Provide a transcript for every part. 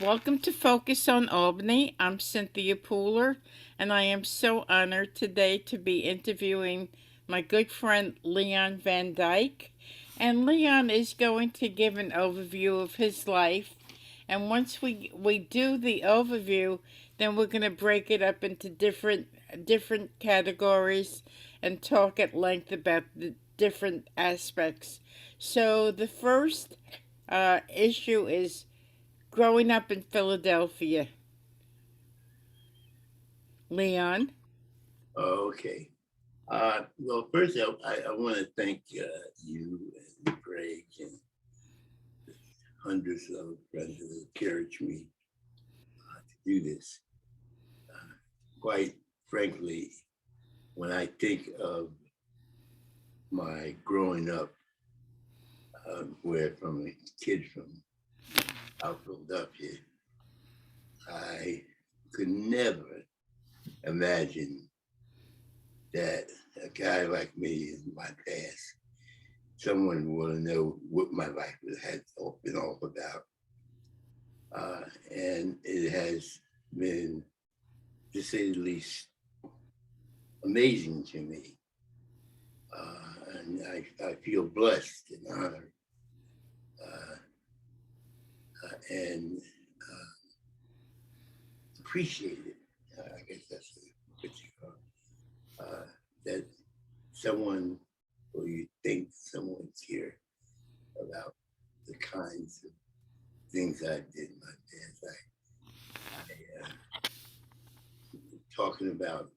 Welcome to Focus on Albany. I'm Cynthia Pooler, and I am so honored today to be interviewing my good friend Leon VanDyke. And Leon is going to give an overview of his life. And once we do the overview, then we're going to break it up into different categories and talk at length about the different aspects. So the first issue is growing up in Philadelphia. Leon. Okay. Well, first, I want to thank you and Greg and hundreds of friends that encouraged me to do this. Uh, Quite frankly, when I think of my growing up, where from a kid from South Philadelphia, I could never imagine that a guy like me in my past, someone will know what my life has been all about. And it has been, to say the least, amazing to me. And I feel blessed and honored uh, and appreciated. I guess that's what you call it, that someone, or you think someone's here about the kinds of things I did in my past. Talking about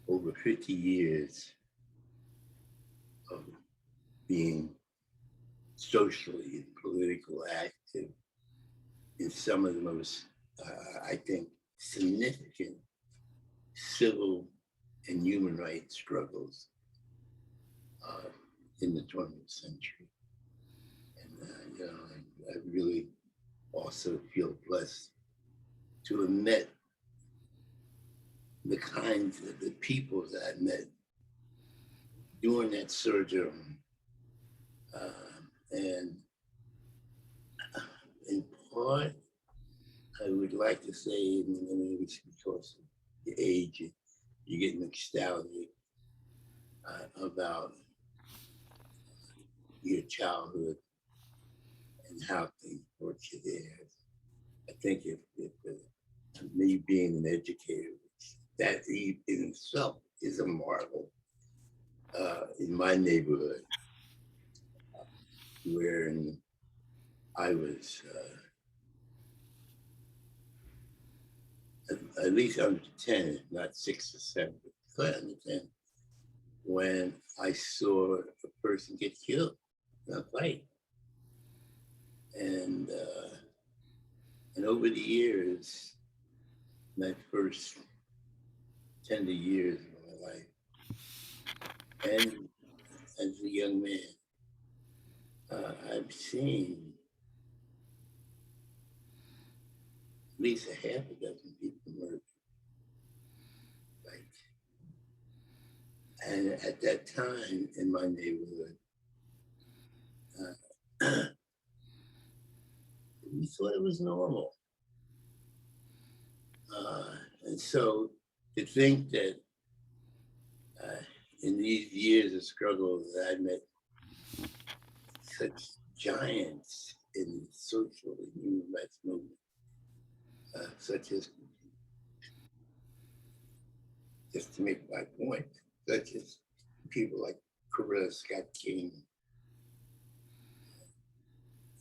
over 50 years of being socially and politically active in some of the most, I think, significant civil and human rights struggles uh, in the 20th century. And, I really also feel blessed to have met the kinds of the people that I met during that sojourn. And in part, I would like to say, it's because of the age, you get nostalgic about your childhood and how things brought you there. I think if me being an educator, that in itself is a marvel in my neighborhood, where I was at least under 10, if not 6 or 7, but under 10, when I saw a person get killed in a fight. And and over the years, my first tender years of my life, and as a young man, I've seen at least a half a dozen people murdered. Like, and at that time in my neighborhood, uh, we thought it was normal. Uh, and so to think that uh, in these years of struggle that I met such giants in the social and human rights movement, such as, just to make my point, such as people like Coretta Scott King,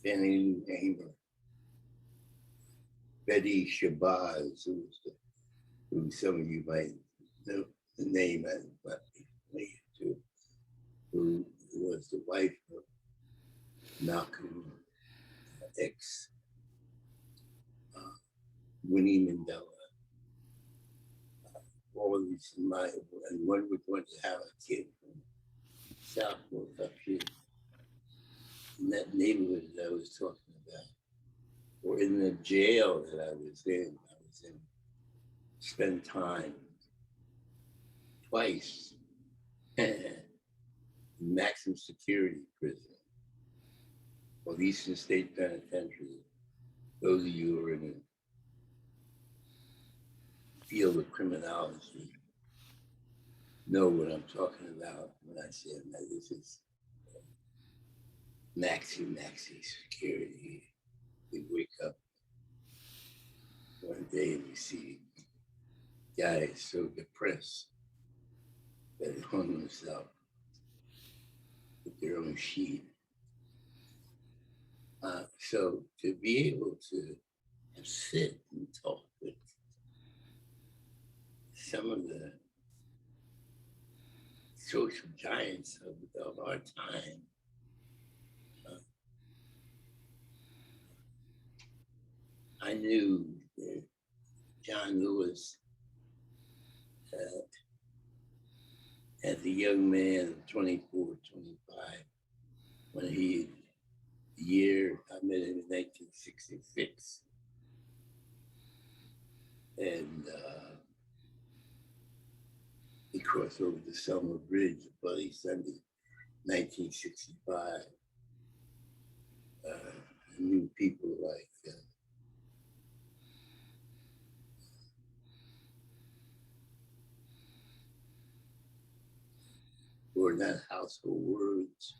Fannie Lou Hamer, Betty Shabazz, who some of you might know the name and might be familiar to, who was the wife of Malcolm X, uh, Winnie Mandela. All of these in my, and one would want to have a kid from South Philadelphia in that neighborhood that I was talking about, or in the jail that I was in. I was in, spent time twice in maximum security prison or Eastern State Penitentiary. those of you who are in the field of criminology know what I'm talking about when I say that this is maxi security. We wake up one day and we see guys so depressed that they hung themselves with their own sheet. So to be able to sit and talk with some of the social giants of our time, I knew that John Lewis, as a young man of 24, 25, when I met him in 1966. And he crossed over the Selma Bridge, Bloody Sunday, 1965. I knew people like who are not household words,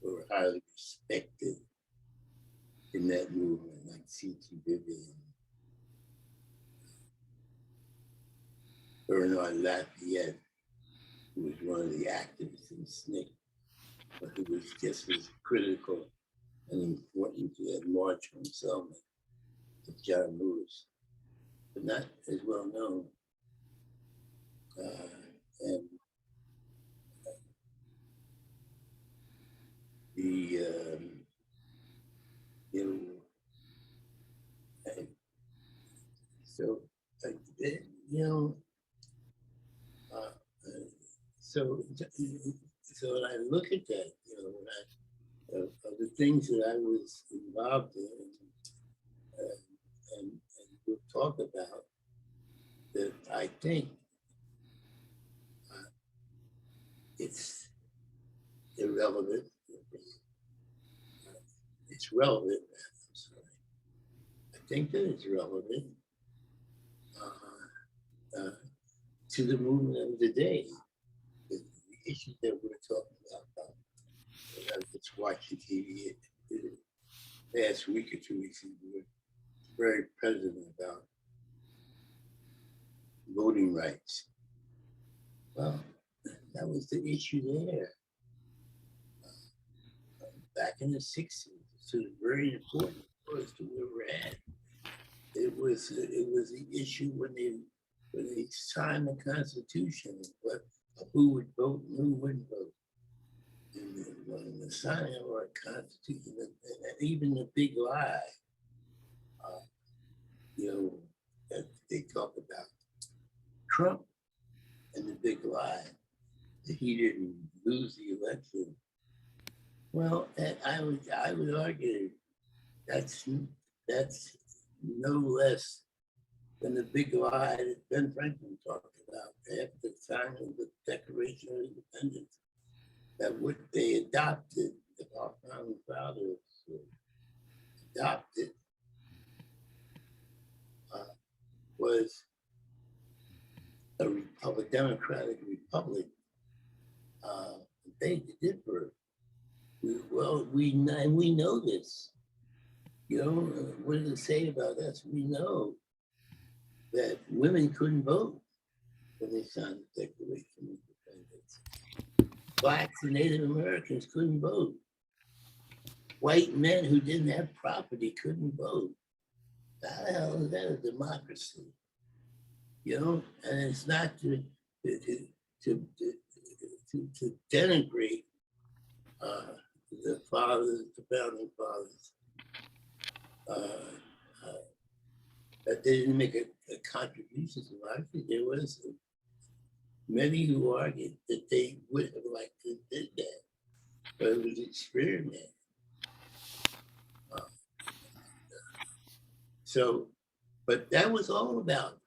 who are highly respected in that movement, like C.T. Vivian, Bernard Lafayette, who was one of the activists in SNCC, but who was just as critical and important to that march on Selma as John Lewis, but not as well known. And so when I look at that, of the things that I was involved in, and we'll talk about, that I think it's irrelevant. It's relevant. I'm sorry. I think that it's relevant to the movement of the day. The issues that we're talking about. I was just watching TV the last week or 2 weeks, and we were very present about voting rights. Well, that was the issue there. Back in the 60s, so it's very important for us to where we're at. It was the issue when they signed the Constitution, who would vote and who wouldn't vote. And when the signing of our Constitution, and even the big lie, that they talk about Trump and the big lie that he didn't lose the election. Well, I would argue that's no less than the big lie that Ben Franklin talked about after the signing of the Declaration of Independence. That what they adopted, the founding fathers adopted, was a democratic republic. They differ. We know this. What does it say about us? We know that women couldn't vote when they signed the Declaration of Independence. Blacks and Native Americans couldn't vote. White men who didn't have property couldn't vote. How the hell is that a democracy? And it's not to denigrate the founding fathers, that they didn't make a contribution to democracy. There was many who argued that they would have liked to did that, but it was an experiment. But that was all about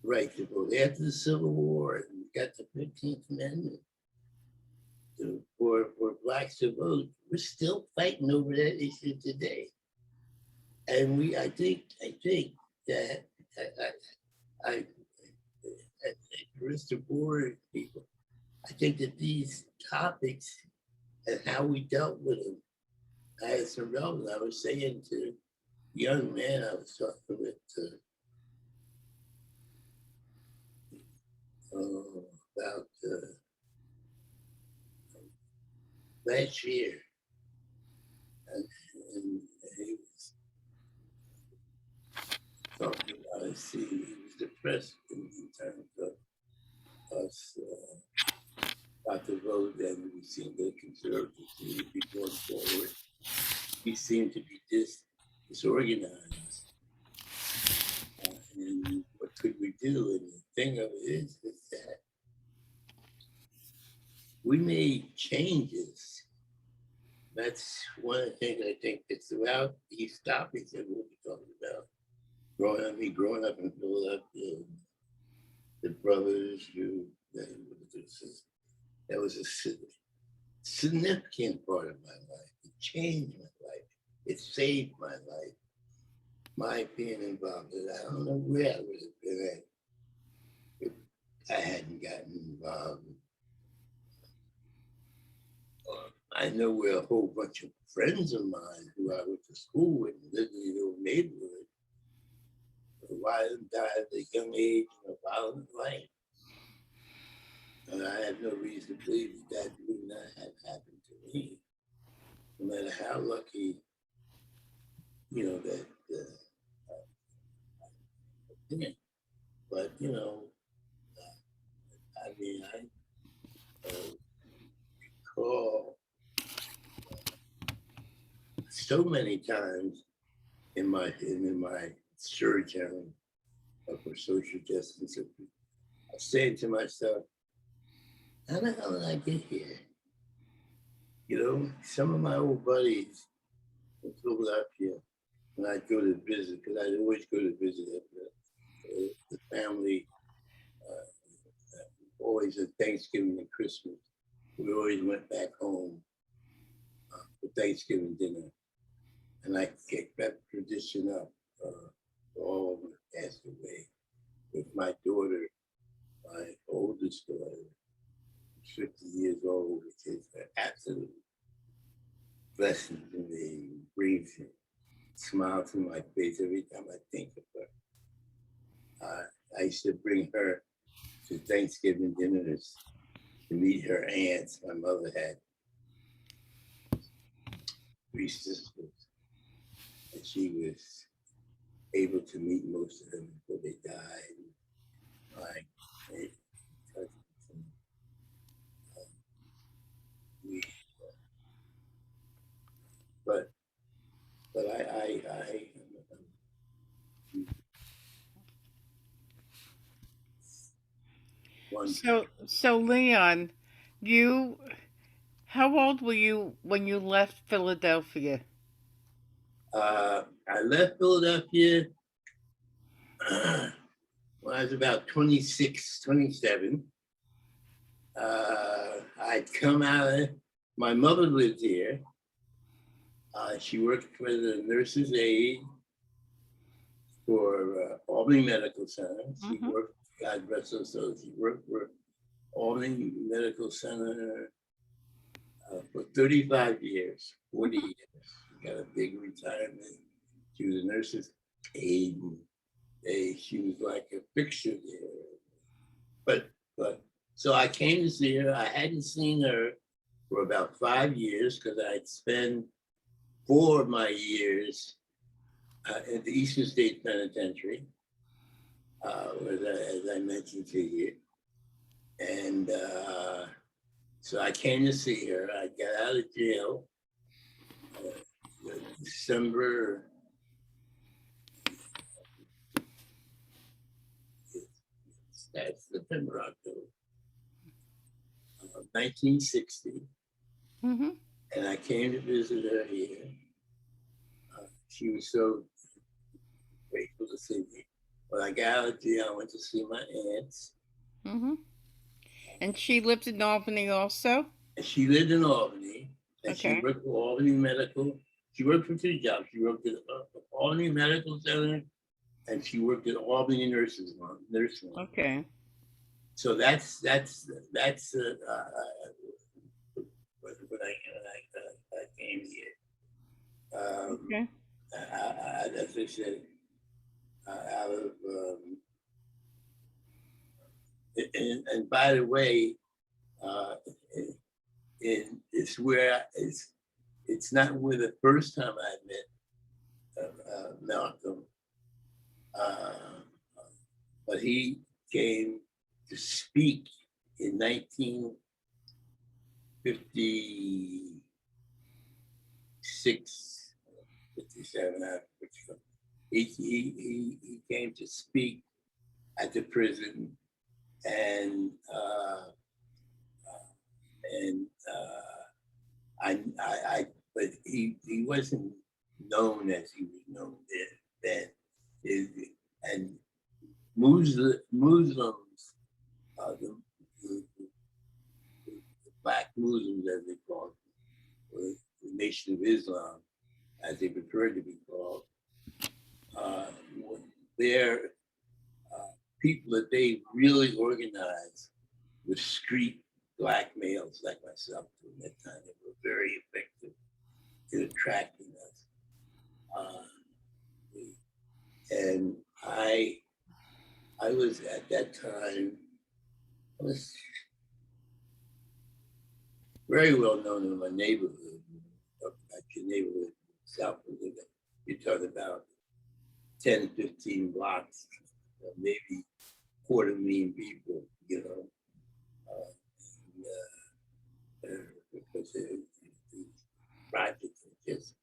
right to vote. After the Civil War, we got the 15th Amendment. for blacks to vote. We're still fighting over that issue today, and I think that I Mr. Board people, I think that these topics and how we dealt with them has some relevance. I was saying to the young man I was talking with about last year, and, and he was talking about it. See, he was depressed in terms of us about the vote, and we seemed the conservatives seem to be going forward. We seem to be disorganized. And what could we do? And the thing of it is that we made changes. That's one of the things I think that's throughout these topics that we'll be talking about. Growing up in Philadelphia, the brothers who that was a significant part of my life. It changed my life. It saved my life. My being involved in it, I don't know where I would have been at if I hadn't gotten involved. I know where a whole bunch of friends of mine who I went to school with and lived in the old neighborhood, a lot of them died at a young age in a violent life. And I have no reason to believe that would not have happened to me, no matter how lucky, that. But I mean, I recall so many times in my search for social justice, I said to myself, how the hell did I get here? Some of my old buddies in Philadelphia, when I'd go to visit, because I'd always go to visit the family, always at Thanksgiving and Christmas. We always went back home for Thanksgiving dinner. And I kept that tradition up. All of them passed away. With my daughter, my oldest daughter, 50 years old, which is an absolute blessing to me. Brings a smile to my face every time I think of her. I used to bring her to Thanksgiving dinners to meet her aunts. My mother had 3 sisters, and she was able to meet most of them before they died. But I one. So Leon, you how old were you when you left Philadelphia? I left Philadelphia when I was about 26, 27. I'd come out of, my mother lived here. She worked for the nurse's aide for Albany Medical Center. She worked, God rest her soul, she worked for Albany Medical Center for 35 years, 40 years. She got a big retirement. She was a nurse's aide. She was like a fixture there. But so I came to see her. I hadn't seen her for about 5 years because I'd spent 4 of my years at the Eastern State Penitentiary, as I mentioned to you. And so I came to see her. I got out of jail December. That's September, October, 1960. Mm-hmm. And I came to visit her here. She was so grateful to see me. When I got out of jail, I went to see my aunts. Mm-hmm. And she lived in Albany also? And she lived in Albany, and she Okay. worked for Albany Medical. She worked for two jobs. She worked at Albany Medical Center, and she worked at Albany Nurse Home. Okay. So that's when I came here. Okay. As I said, out of and by the way, uh, it's where it's not where the first time I met Malcolm, uh, but he came to speak in 1956, 57. He came to speak at the prison, and and I but he wasn't known as he was known then. And Muslims, the black Muslims, as they call it, or the Nation of Islam, as they prefer to be called, they're people that they really organized with street black males like myself during that time. They were very effective in attracting us. And I was at that time, I was very well known in my neighborhood, like your neighborhood, South Pacific. You're talking about 10, 15 blocks, maybe 250,000 people, you know. Because the project had just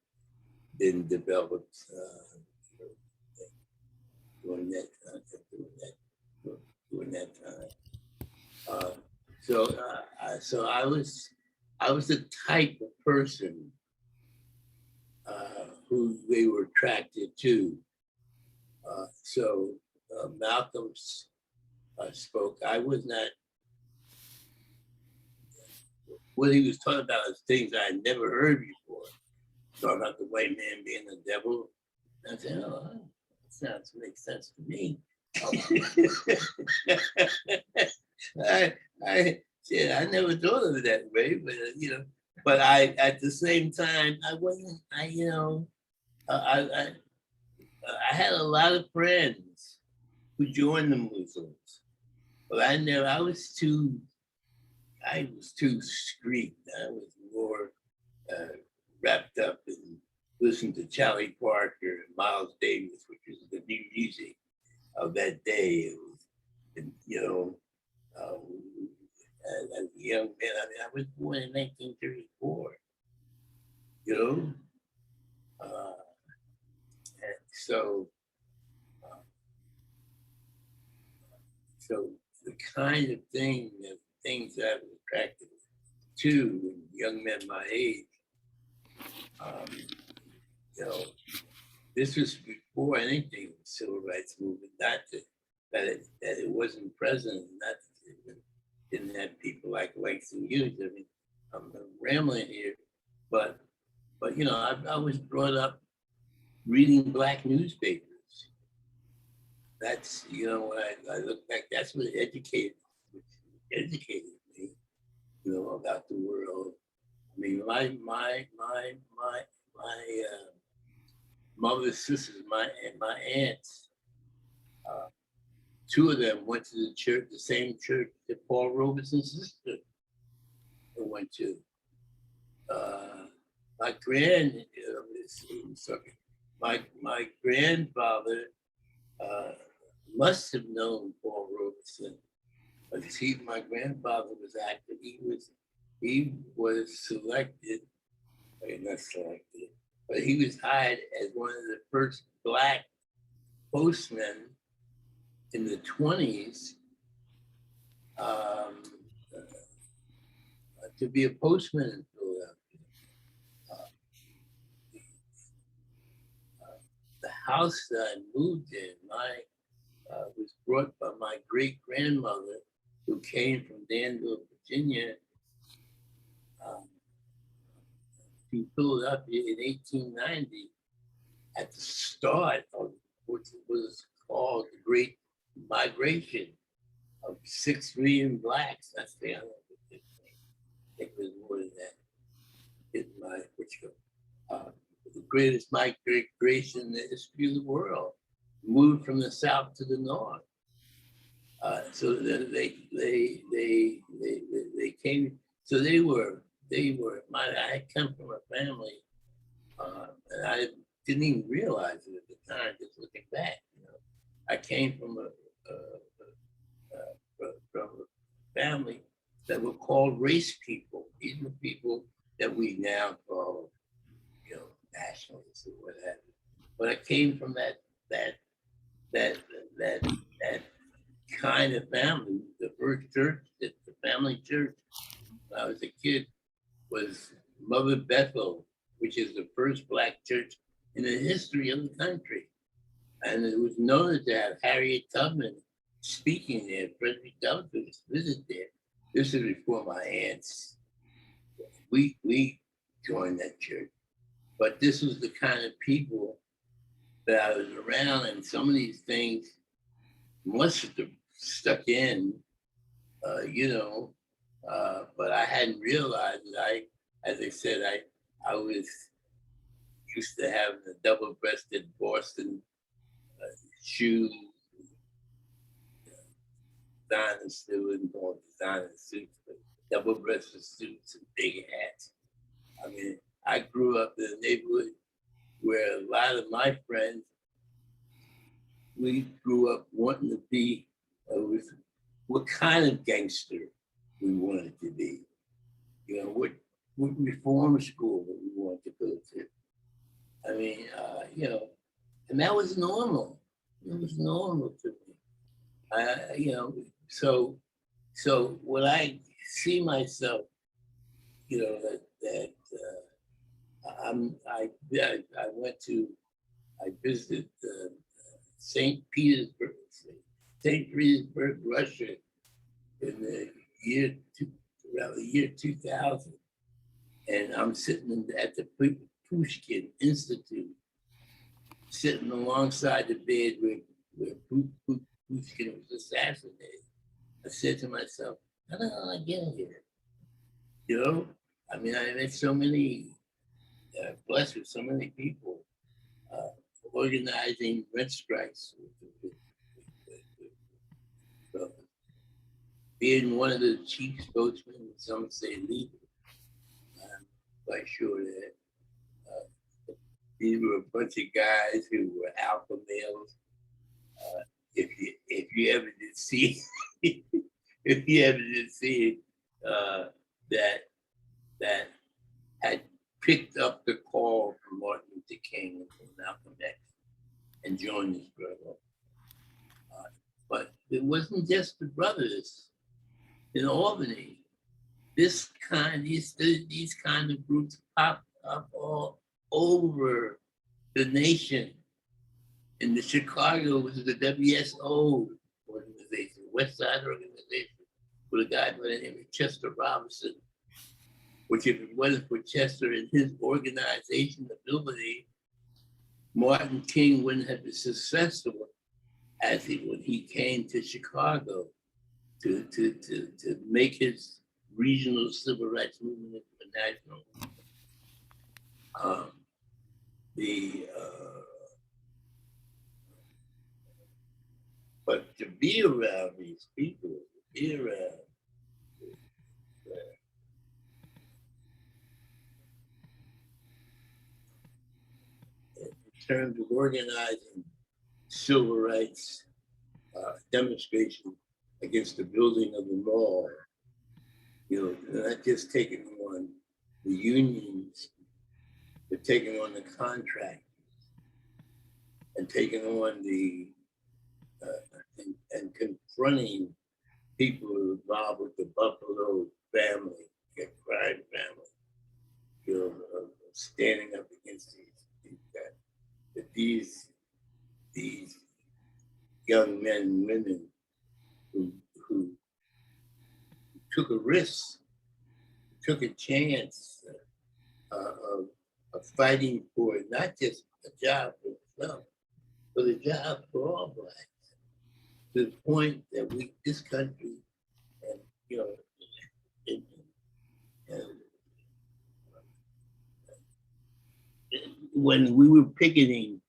been developed during that time. So I was the type of person who they were attracted to. So Malcolm spoke. I was not. What he was talking about is things I had never heard before. Talking about the white man being the devil. I said, oh, that makes sense to me. I never thought of it that way, but but I at the same time I wasn't. I had a lot of friends who joined the Muslims, but I was too street. I was more wrapped up in listening to Charlie Parker and Miles Davis, which was the new music of that day. It was, as a young man, I was born in 1934, you know? And so the kind of things that I was attracted to young men my age, this was before anything with the civil rights movement, not that it wasn't present, not that it didn't have people like Langston Hughes. I mean, I'm rambling here, but I was brought up reading black newspapers. That's when I look back, that's what educated me, about the world. I mean, my mother's sisters, my aunts, two of them went to the same church that Paul Robeson's sister went to. My my grandfather must have known Paul Robeson, because my grandfather was active. He was selected, not selected, but he was hired as one of the first black postmen in the 20s to be a postman in Philadelphia. The house that I moved in, was brought by my great grandmother, who came from Danville, Virginia, um, to Philadelphia in 1890 at the start of what was called the Great Migration of 6 million blacks. That's the other thing. I think it was more than that. In my the greatest migration in the history of the world, moved from the south to the north. So then they came. So I come from a family, and I didn't even realize it at the time. Just looking back, I came from from a family that were called race people. These were people that we now call, nationalists or whatever. But I came from that that that that kind of family. The first church, the family church, when I was a kid, was Mother Bethel, which is the first black church in the history of the country. And it was known to have Harriet Tubman speaking there. Frederick Douglass visited there. This is before my aunts. We joined that church. But this was the kind of people that I was around, and some of these things must have stuck in, but I hadn't realized that as I said, I was used to having a double-breasted Boston shoe, designer still and more designer suits, but double-breasted suits and big hats. I mean, I grew up in a neighborhood where a lot of my friends, we grew up wanting to be with what kind of gangster we wanted to be. What reform school that we wanted to go to. I mean, and that was normal. It was normal to me. So when I see myself, that I visited St. Petersburg, Russia, in the around the year 2000, and I'm sitting at the Pushkin Institute, sitting alongside the bed where Pushkin was assassinated. I said to myself, how the hell did I get here? I mean, I met so many, blessed with so many people, organizing rent strikes. Being one of the chief spokesmen, some say leader. I'm quite sure that these were a bunch of guys who were alpha males. If you ever did see, if you ever did see that had picked up the call from Martin Luther King and from Malcolm X and joined the struggle. But it wasn't just the brothers in Albany. These kind of groups popped up all over the nation. In the Chicago was the WSO organization, West Side organization, with a guy by the name of Chester Robinson. Which, if it wasn't for Chester and his organization ability, Martin King wouldn't have been successful when he came to Chicago to make his regional civil rights movement into a national movement. But to be around these people, in terms of organizing civil rights demonstration against the building of the mall, not just taking on the unions, but taking on the contract and taking on and confronting people involved with the Buffalo family, the crime family, standing up against these young men and women who took a risk took a chance of fighting for not just a job for himself, but a job for all blacks. To the point that this country, and you know, and, and when we were picketing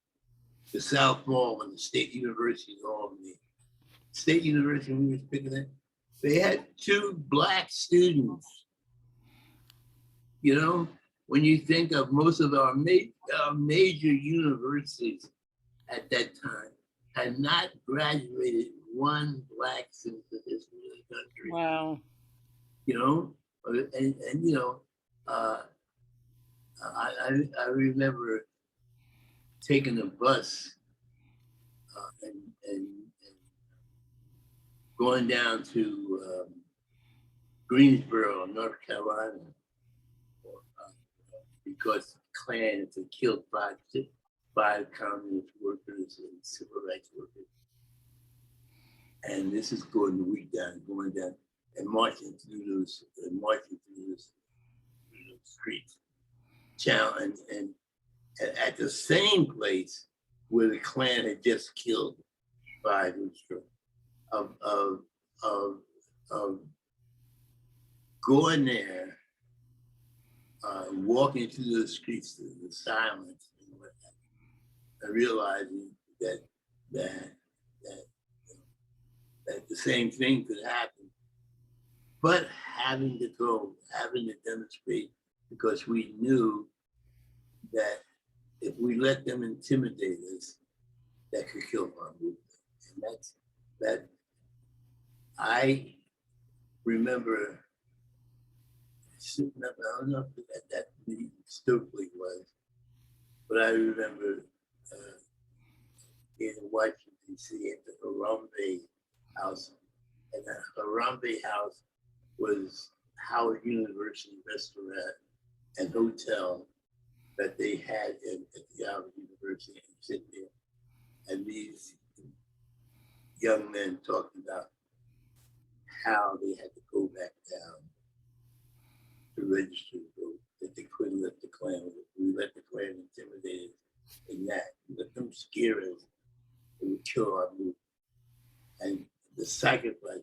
the South Mall in the State University of Albany, State University, we were picketing, they had 2 black students. You know, when you think of most of our major universities at that time had not graduated one black citizen in the history of the country. Wow. You know, and you know, I remember taking a bus and going down to Greensboro, North Carolina, because the Klan had killed five communist workers and civil rights workers. And this is going down, and marching through those streets. And at the same place where the Klan had just killed 5 of going there, walking through the streets, the silence, and realizing that the same thing could happen, but having to demonstrate, because we knew that if we let them intimidate us, that could kill our movement. And that I remember sitting up, I don't know if that meeting Stokely was, but I remember in Washington, D.C. at the Harambe House. And the Harambe House was Howard University restaurant and hotel that they had at the Howard University, and sitting there. And these young men talking about how they had to go back down to register to vote, that they couldn't let the Klan, we let the Klan intimidate us in that. We let them scare us, it would kill our movement. And the sacrifice.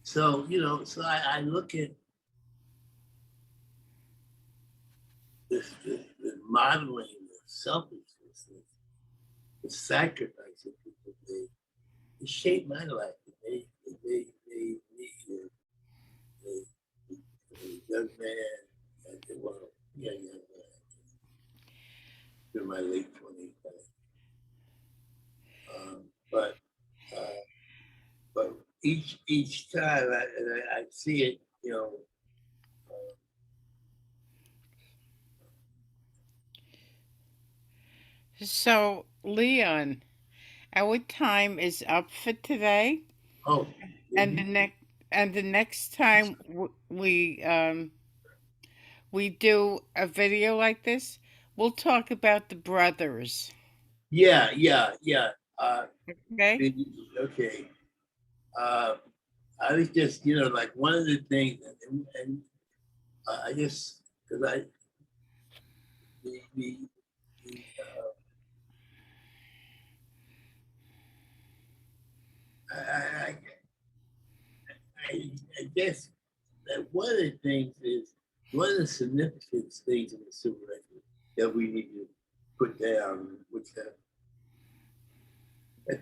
So, you know, so I look at this modeling of selfishness, the sacrifice that people made. It shaped my life. It made me a young man, well, young man, in my late 20s. But each time I see it, you know. So, Leon, our time is up for today, Oh, and the next time we do a video like this, we'll talk about the brothers. yeah. Okay? Okay. I was just, you know, like one of the things, and I just, because the I, I guess that one of the things is, one of the significant things in the civil rights that we need to put down, which that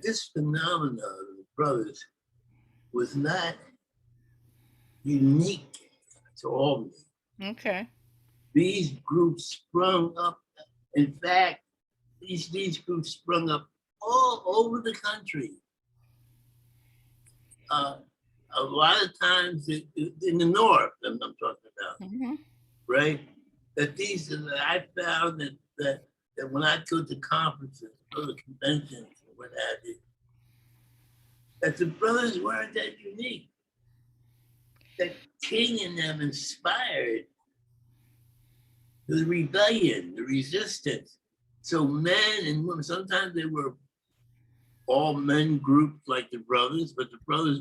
this phenomenon of the brothers was not unique to Albany. Okay. These groups sprung up. In fact, these groups sprung up all over the country. A lot of times in the North, I'm talking about, Mm-hmm. right? That I found that when I go to conferences, go to conventions, and what have you, that the brothers weren't that unique. That King and them inspired the rebellion, the resistance. So men and women, sometimes they were all men groups like the brothers, but the brothers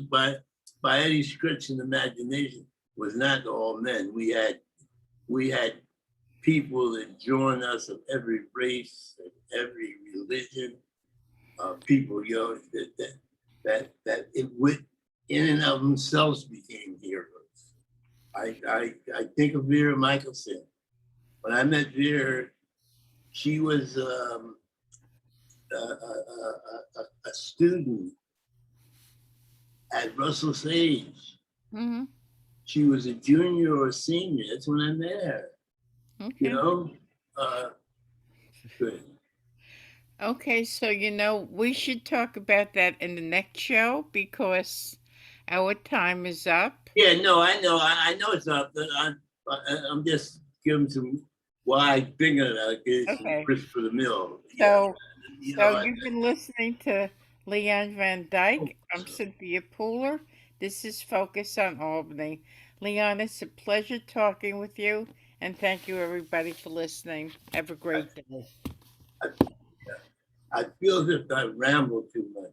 by any stretch of the imagination, was not all men. We had people that joined us of every race, and every religion. People, that it would, in and of themselves, became heroes. I think of Vera Michelson. When I met Vera, she was a student at Russell Sage. Mm-hmm. She was a junior or a senior. That's when I met her. Okay. You know, good. Okay, so we should talk about that in the next show because our time is up. Yeah, no, I know. I know it's up. I'm just giving some why I think of that. Get some Okay. grist for the mill. Yeah, So you so know. you've been listening to Leon Oh, VanDyke. I'm Cynthia Pooler. This is Focus on Albany. Leon, it's a pleasure talking with you, and thank you everybody for listening. Have a I, great day. I, I feel as if I ramble too much.